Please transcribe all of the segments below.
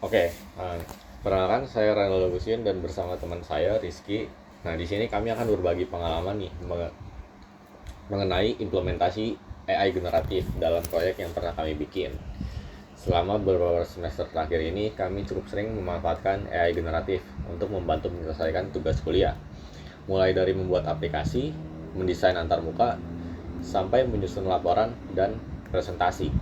Oke, perkenalkan saya Ronaldo Gusin dan bersama teman saya Rizky. Nah, di sini kami akan berbagi pengalaman nih mengenai implementasi AI generatif dalam proyek yang pernah kami bikin. Selama beberapa semester terakhir ini, kami cukup sering memanfaatkan AI generatif untuk membantu menyelesaikan tugas kuliah. Mulai dari membuat aplikasi, mendesain antarmuka, sampai menyusun laporan dan presentasi.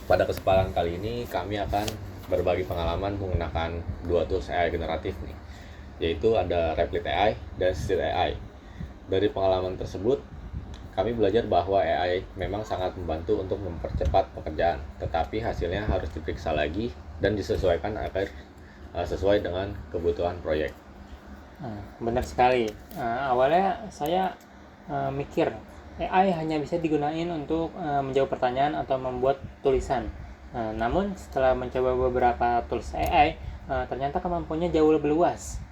Pada kesempatan kali ini kami akan berbagi pengalaman menggunakan dua tools AI generatif nih, yaitu ada Replit AI dan Stitch AI. Dari pengalaman tersebut, kami belajar bahwa AI memang sangat membantu untuk mempercepat pekerjaan, tetapi hasilnya harus diperiksa lagi dan disesuaikan agar sesuai dengan kebutuhan proyek. Benar sekali. Awalnya saya mikir AI hanya bisa digunakan untuk menjawab pertanyaan atau membuat tulisan. Namun setelah mencoba beberapa tools AI, ternyata kemampuannya jauh lebih luas.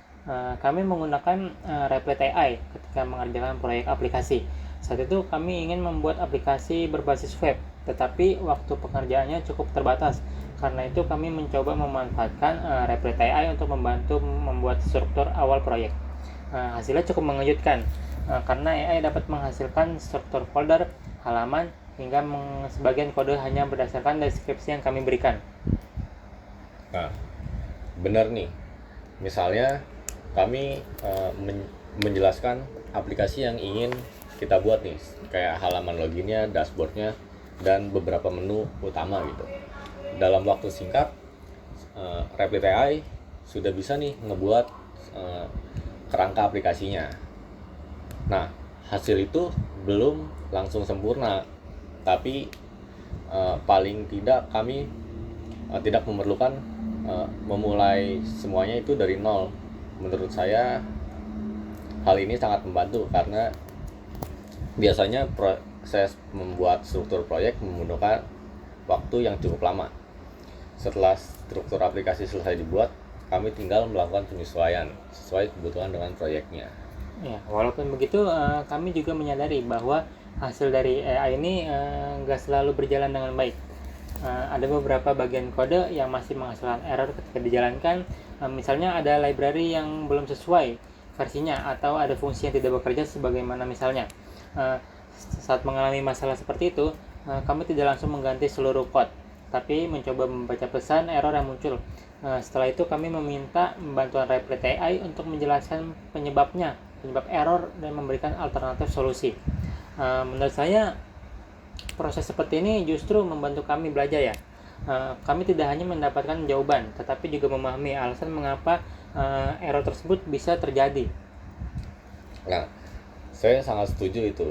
Kami menggunakan Replit AI ketika mengerjakan proyek aplikasi. Saat itu kami ingin membuat aplikasi berbasis web, tetapi waktu pekerjaannya cukup terbatas. Karena itu kami mencoba memanfaatkan Replit AI untuk membantu membuat struktur awal proyek. Hasilnya cukup mengejutkan karena AI dapat menghasilkan struktur folder, halaman, hingga sebagian kode hanya berdasarkan deskripsi yang kami berikan. Nah, benar nih. Misalnya kami menjelaskan aplikasi yang ingin kita buat nih, kayak halaman loginnya, dashboardnya, dan beberapa menu utama gitu. Dalam waktu singkat, Replit AI sudah bisa nih ngebuat kerangka aplikasinya. Nah, hasil itu belum langsung sempurna, tapi paling tidak kami tidak memerlukan memulai semuanya itu dari nol. Menurut saya hal ini sangat membantu karena biasanya proses membuat struktur proyek membutuhkan waktu yang cukup lama. Setelah struktur aplikasi selesai dibuat, kami tinggal melakukan penyesuaian sesuai kebutuhan dengan proyeknya. Ya, walaupun begitu, kami juga menyadari bahwa hasil dari AI ini nggak selalu berjalan dengan baik. Ada beberapa bagian kode yang masih menghasilkan error ketika dijalankan. Misalnya ada library yang belum sesuai versinya atau ada fungsi yang tidak bekerja sebagaimana misalnya. Saat mengalami masalah seperti itu, kami tidak langsung mengganti seluruh code, tapi mencoba membaca pesan error yang muncul. Setelah itu kami meminta bantuan Replit AI untuk menjelaskan penyebab error dan memberikan alternatif solusi. Menurut saya proses seperti ini justru membantu kami belajar ya. Kami tidak hanya mendapatkan jawaban, tetapi juga memahami alasan mengapa error tersebut bisa terjadi. Nah, saya sangat setuju itu.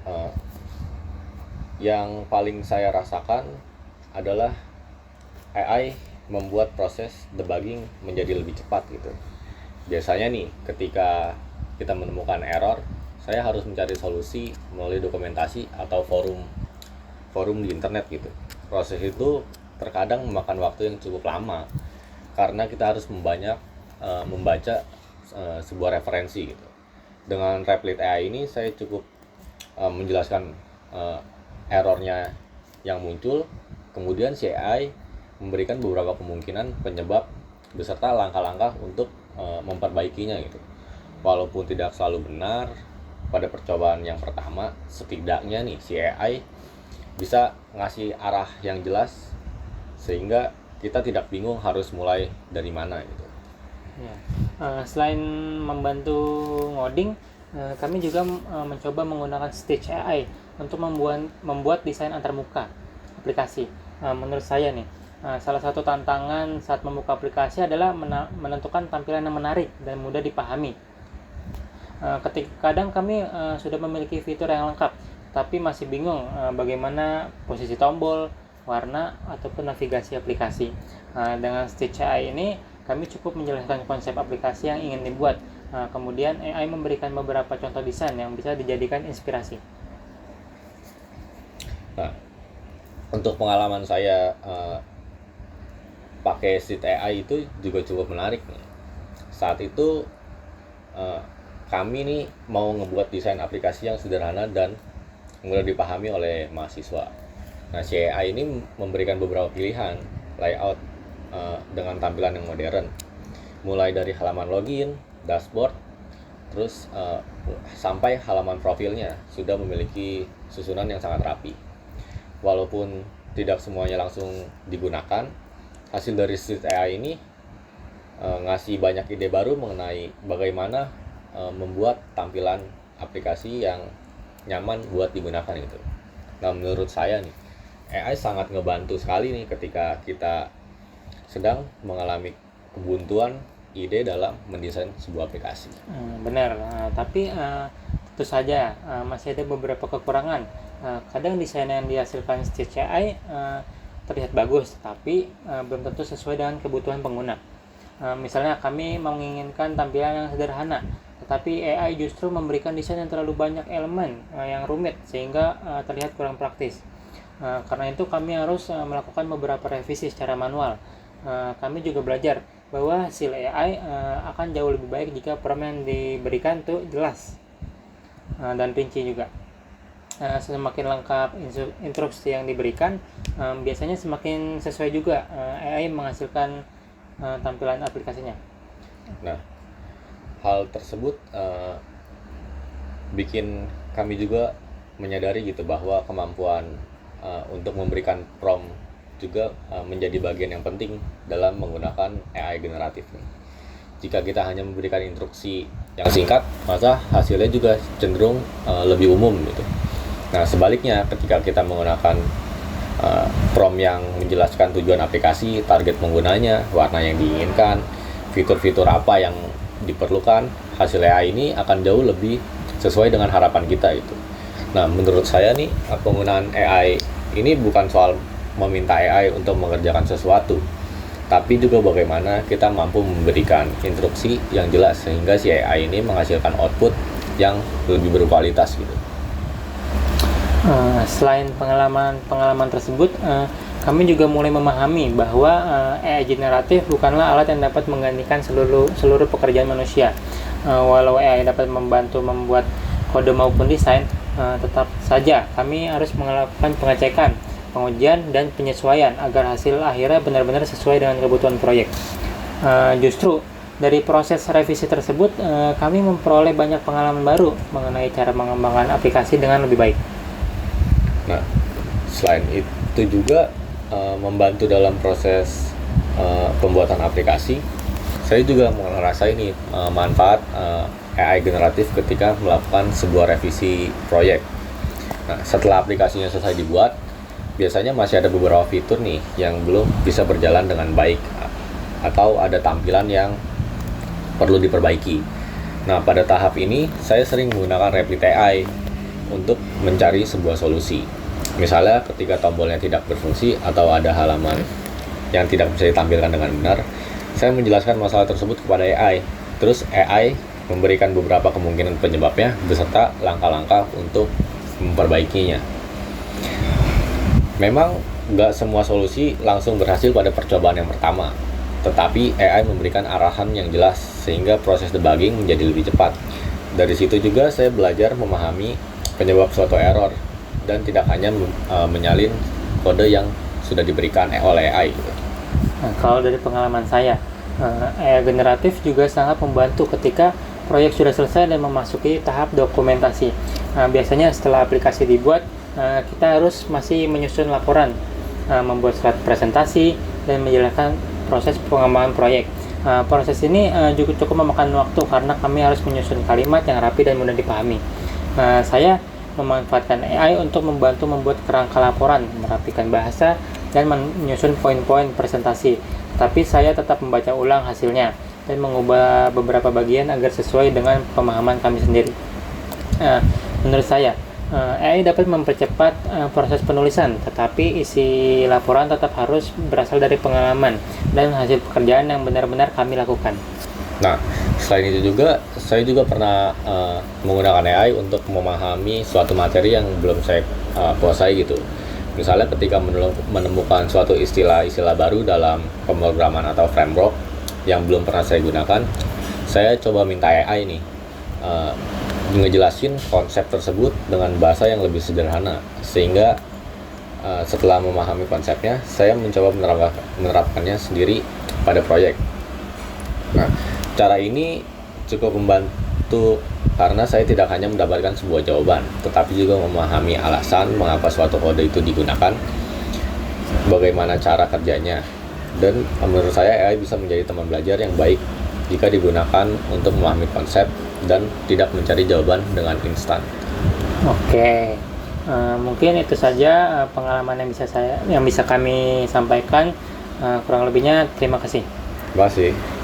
Uh, yang paling saya rasakan adalah AI membuat proses debugging menjadi lebih cepat gitu. Biasanya nih, ketika kita menemukan error, saya harus mencari solusi melalui dokumentasi atau forum di internet gitu. Proses itu terkadang memakan waktu yang cukup lama karena kita harus membaca sebuah referensi gitu. Dengan Replit AI ini saya cukup menjelaskan errornya yang muncul, kemudian si AI memberikan beberapa kemungkinan penyebab beserta langkah-langkah untuk memperbaikinya gitu. Walaupun tidak selalu benar pada percobaan yang pertama, setidaknya nih si AI bisa ngasih arah yang jelas sehingga kita tidak bingung harus mulai dari mana gitu. Ya. Selain membantu ngoding, kami juga mencoba menggunakan Stitch AI untuk membuat desain antarmuka aplikasi. Menurut saya nih, salah satu tantangan saat membuka aplikasi adalah menentukan tampilan yang menarik dan mudah dipahami. Kadang kami sudah memiliki fitur yang lengkap, tapi masih bingung bagaimana posisi tombol, warna, ataupun navigasi aplikasi. Dengan Stitch AI ini, kami cukup menjelaskan konsep aplikasi yang ingin dibuat. Kemudian AI memberikan beberapa contoh desain yang bisa dijadikan inspirasi. Nah, untuk pengalaman saya pakai Stitch AI itu juga cukup menarik nih. Saat itu kami nih mau ngebuat desain aplikasi yang sederhana dan mudah dipahami oleh mahasiswa. Nah, si AI ini memberikan beberapa pilihan layout dengan tampilan yang modern, mulai dari halaman login, dashboard, terus sampai halaman profilnya sudah memiliki susunan yang sangat rapi. Walaupun tidak semuanya langsung digunakan, hasil dari Street AI ini ngasih banyak ide baru mengenai bagaimana membuat tampilan aplikasi yang nyaman buat digunakan gitu. Nah, menurut saya nih, AI sangat ngebantu sekali nih ketika kita sedang mengalami kebuntuan ide dalam mendesain sebuah aplikasi. Benar, tapi tentu saja masih ada beberapa kekurangan. Kadang desain yang dihasilkan Stitch AI terlihat bagus, tapi belum tentu sesuai dengan kebutuhan pengguna. Misalnya kami menginginkan tampilan yang sederhana, tetapi AI justru memberikan desain yang terlalu banyak elemen yang rumit sehingga terlihat kurang praktis. Karena itu kami harus melakukan beberapa revisi secara manual. Kami juga belajar bahwa hasil AI akan jauh lebih baik jika prompt yang diberikan tuh jelas dan rinci juga. Semakin lengkap instruksi yang diberikan, biasanya semakin sesuai juga AI menghasilkan tampilan aplikasinya. Nah, hal tersebut bikin kami juga menyadari gitu bahwa kemampuan untuk memberikan prompt juga menjadi bagian yang penting dalam menggunakan AI generatif nih. Jika kita hanya memberikan instruksi yang singkat, maka hasilnya juga cenderung lebih umum gitu. Nah, sebaliknya ketika kita menggunakan prompt yang menjelaskan tujuan aplikasi, target penggunanya, warna yang diinginkan, fitur-fitur apa yang diperlukan, hasil AI ini akan jauh lebih sesuai dengan harapan kita itu. Nah, menurut saya nih, penggunaan AI ini bukan soal meminta AI untuk mengerjakan sesuatu, tapi juga bagaimana kita mampu memberikan instruksi yang jelas sehingga si AI ini menghasilkan output yang lebih berkualitas gitu. Selain pengalaman tersebut, kami juga mulai memahami bahwa AI generatif bukanlah alat yang dapat menggantikan seluruh pekerjaan manusia. Walau AI dapat membantu membuat kode maupun desain, tetap saja kami harus melakukan pengecekan, pengujian, dan penyesuaian agar hasil akhirnya benar-benar sesuai dengan kebutuhan proyek. Justru dari proses revisi tersebut, kami memperoleh banyak pengalaman baru mengenai cara mengembangkan aplikasi dengan lebih baik. Nah, selain itu juga membantu dalam proses pembuatan aplikasi, saya juga merasa ini manfaat AI generatif ketika melakukan sebuah revisi proyek. Nah, setelah aplikasinya selesai dibuat, biasanya masih ada beberapa fitur nih yang belum bisa berjalan dengan baik atau ada tampilan yang perlu diperbaiki. Nah, pada tahap ini saya sering menggunakan Replit AI untuk mencari sebuah solusi. Misalnya ketika tombolnya tidak berfungsi atau ada halaman yang tidak bisa ditampilkan dengan benar, saya menjelaskan masalah tersebut kepada AI. Terus AI memberikan beberapa kemungkinan penyebabnya beserta langkah-langkah untuk memperbaikinya. Memang nggak semua solusi langsung berhasil pada percobaan yang pertama, tetapi AI memberikan arahan yang jelas sehingga proses debugging menjadi lebih cepat. Dari situ juga saya belajar memahami penyebab suatu error dan tidak hanya menyalin kode yang sudah diberikan oleh AI gitu. Nah, kalau dari pengalaman saya, AI generatif juga sangat membantu ketika proyek sudah selesai dan memasuki tahap dokumentasi. Biasanya setelah aplikasi dibuat, kita harus masih menyusun laporan, membuat surat presentasi, dan menjelaskan proses pengembangan proyek. Proses ini juga cukup memakan waktu karena kami harus menyusun kalimat yang rapi dan mudah dipahami. Saya memanfaatkan AI untuk membantu membuat kerangka laporan, merapikan bahasa, dan menyusun poin-poin presentasi. Tapi saya tetap membaca ulang hasilnya dan mengubah beberapa bagian agar sesuai dengan pemahaman kami sendiri. Menurut saya, AI dapat mempercepat proses penulisan, tetapi isi laporan tetap harus berasal dari pengalaman dan hasil pekerjaan yang benar-benar kami lakukan. Nah, selain itu juga, saya juga pernah menggunakan AI untuk memahami suatu materi yang belum saya kuasai gitu. Misalnya ketika menemukan suatu istilah-istilah baru dalam pemrograman atau framework yang belum pernah saya gunakan, saya coba minta AI nih ngejelasin konsep tersebut dengan bahasa yang lebih sederhana, sehingga setelah memahami konsepnya, saya mencoba menerapkannya sendiri pada proyek. Nah, cara ini cukup membantu karena saya tidak hanya mendapatkan sebuah jawaban, tetapi juga memahami alasan mengapa suatu kode itu digunakan, bagaimana cara kerjanya, dan menurut saya AI bisa menjadi teman belajar yang baik jika digunakan untuk memahami konsep dan tidak mencari jawaban dengan instan. Oke, mungkin itu saja pengalaman yang bisa kami sampaikan. Kurang lebihnya terima kasih. Terima kasih.